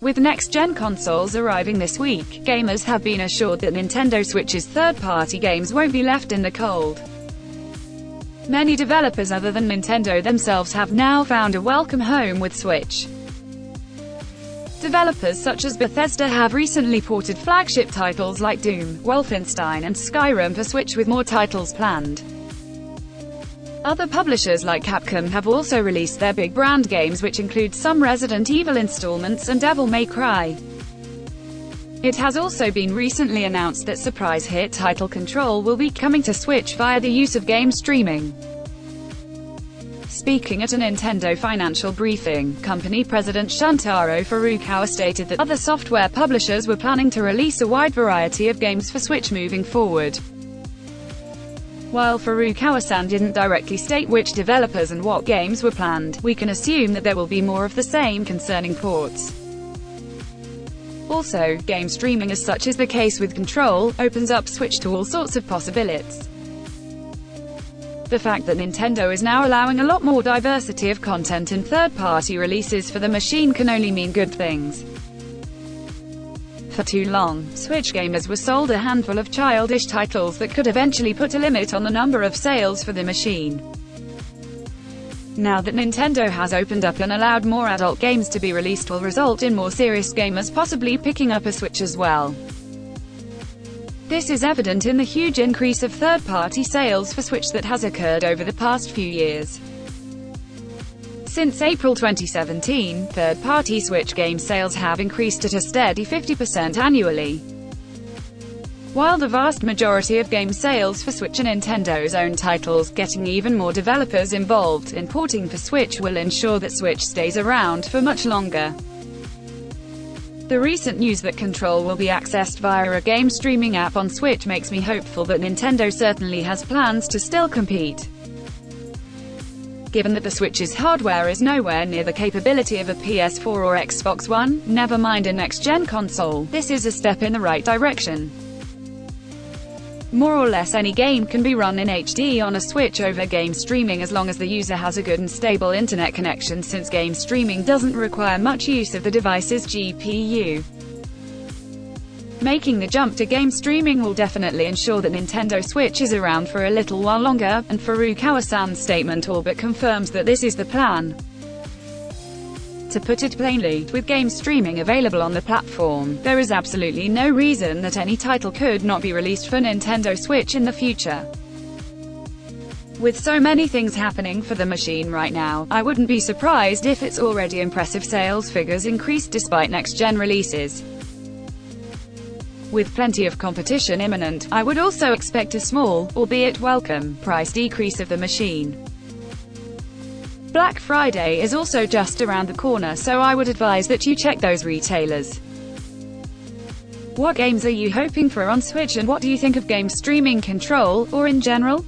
With next-gen consoles arriving this week, gamers have been assured that Nintendo Switch's third-party games won't be left in the cold. Many developers other than Nintendo themselves have now found a welcome home with Switch. Developers such as Bethesda have recently ported flagship titles like Doom, Wolfenstein and Skyrim for Switch, with more titles planned. Other publishers like Capcom have also released their big brand games, which include some Resident Evil installments and Devil May Cry. It has also been recently announced that surprise hit title Control will be coming to Switch via the use of game streaming. Speaking at a Nintendo financial briefing, company president Shuntaro Furukawa stated that other software publishers were planning to release a wide variety of games for Switch moving forward. While Furukawa-san didn't directly state which developers and what games were planned, we can assume that there will be more of the same concerning ports. Also, game streaming, as such is the case with Control, opens up Switch to all sorts of possibilities. The fact that Nintendo is now allowing a lot more diversity of content and third-party releases for the machine can only mean good things. For too long, Switch gamers were sold a handful of childish titles that could eventually put a limit on the number of sales for the machine. Now that Nintendo has opened up and allowed more adult games to be released, will result in more serious gamers possibly picking up a Switch as well. This is evident in the huge increase of third-party sales for Switch that has occurred over the past few years. Since April 2017, third-party Switch game sales have increased at a steady 50% annually. While the vast majority of game sales for Switch are Nintendo's own titles, getting even more developers involved in porting for Switch will ensure that Switch stays around for much longer. The recent news that Control will be accessed via a game streaming app on Switch makes me hopeful that Nintendo certainly has plans to still compete. Given that the Switch's hardware is nowhere near the capability of a PS4 or Xbox One, never mind a next-gen console, this is a step in the right direction. More or less any game can be run in HD on a Switch over game streaming, as long as the user has a good and stable internet connection, since game streaming doesn't require much use of the device's GPU. Making the jump to game streaming will definitely ensure that Nintendo Switch is around for a little while longer, and Furukawa-san's statement all but confirms that this is the plan. To put it plainly, with game streaming available on the platform, there is absolutely no reason that any title could not be released for Nintendo Switch in the future. With so many things happening for the machine right now, I wouldn't be surprised if its already impressive sales figures increased despite next-gen releases. With plenty of competition imminent, I would also expect a small, albeit welcome, price decrease of the machine. Black Friday is also just around the corner, so I would advise that you check those retailers. What games are you hoping for on Switch, and what do you think of game streaming, Control, or in general?